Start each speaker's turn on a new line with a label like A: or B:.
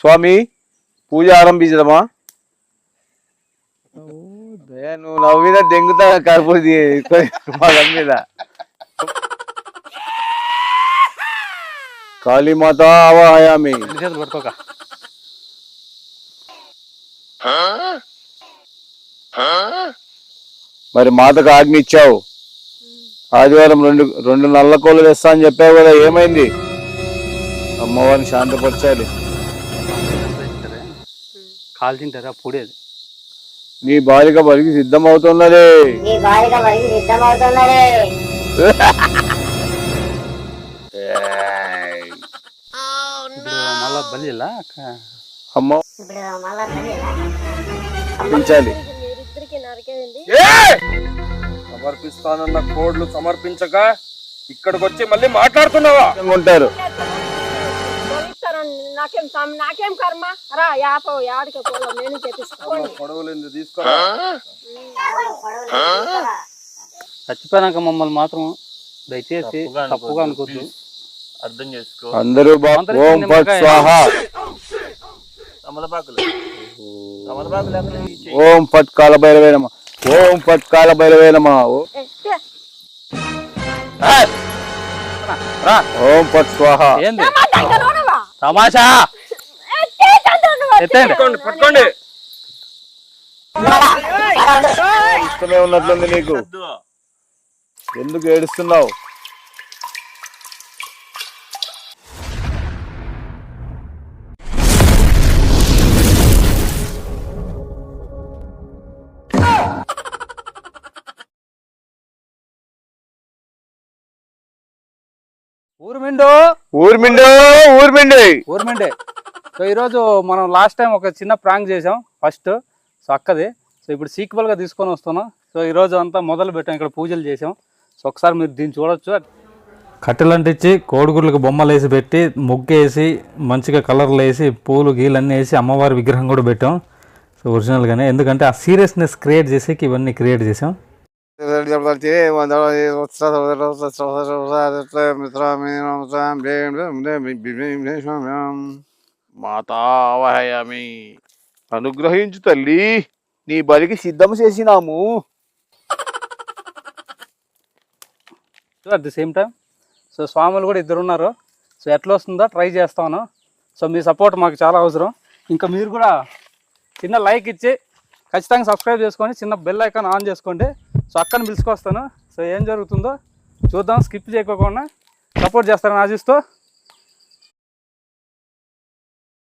A: స్వామి పూజ ఆరంభించదమా? నువ్వు నవ్వు మీద దెంగుతా కర్పూది మీద. కాళీమాత ఆవాహయామి.
B: పట్టుకోక
A: మరి మాతకు ఆజ్ఞ ఇచ్చావు, ఆదివారం రెండు నల్ల కోళ్ళు తెస్తా అని చెప్పావు కదా, ఏమైంది? అమ్మవారిని శాంతపరచాలి.
B: కాలు తింటారా పూడేది.
A: నీ బాలిక బలికి సిద్ధమవుతున్నదే.
B: మళ్ళా బలిలా
A: అమ్మ
C: సమర్పిస్తానన్న కోడ్లు సమర్పించక ఇక్కడికి వచ్చి మళ్ళీ మాట్లాడుతున్నావా?
A: ఉంటారు
D: నాకేం కర్మ రా యాడికి నేను చేపిస్తాను.
C: పొడవులు తీసుకోరా.
B: చచ్చిపోయాక మమ్మల్ని మాత్రం దయచేసి తప్పుగా అనుకోద్దు,
C: అర్థం చేసుకో.
A: అందరూ ఓం ఫట్ స్వాహ, ఓం ఫట్ కాల భైరవే నమః, ఓం ఫట్ కాల భైరవే నమః, ఓం ఫట్ స్వాహ.
B: ఏంది తమాషా?
C: పట్టుకోండి.
A: ఇష్టమే ఉన్నట్లుంది నీకు, ఎందుకు ఏడుస్తున్నావు?
B: ఊర్మిండే. సో ఈరోజు మనం లాస్ట్ టైం ఒక చిన్న ప్రాంక్ చేసాం ఫస్ట్, సో అక్కది. సో ఇప్పుడు సీక్వెల్ గా తీసుకొని వస్తున్నాం. సో ఈరోజు అంతా మొదలు పెట్టాం, ఇక్కడ పూజలు చేసాం. సో ఒకసారి మీరు దీన్ని చూడొచ్చు. కట్టెలు అంటించి కోడిగుడ్లకు బొమ్మలు వేసి పెట్టి ముగ్గేసి మంచిగా కలర్లు వేసి పూలు గీలన్నీ వేసి అమ్మవారి విగ్రహం కూడా పెట్టాం. సో ఒరిజినల్గానే, ఎందుకంటే ఆ సీరియస్నెస్ క్రియేట్ చేసేకి ఇవన్నీ క్రియేట్ చేసాం.
A: మాతావహయామి. అనుగ్రహించు తల్లి, నీ బలికి సిద్ధం చేసినాము.
B: At the same time so స్వాములు కూడా ఇద్దరు ఉన్నారు. సో ఎట్లా వస్తుందో ట్రై చేస్తాను. సో మీ సపోర్ట్ మాకు చాలా అవసరం. ఇంకా మీరు కూడా చిన్న లైక్ ఇచ్చి ఖచ్చితంగా సబ్స్క్రైబ్ చేసుకొని చిన్న బెల్ ఐకాన్ ఆన్ చేసుకోండి. సో అక్కని పిలుచుకొస్తాను. సో ఏం జరుగుతుందో చూద్దాం, స్కిప్ చేయకోకుండా సపోర్ట్ చేస్తారని ఆశిస్తూ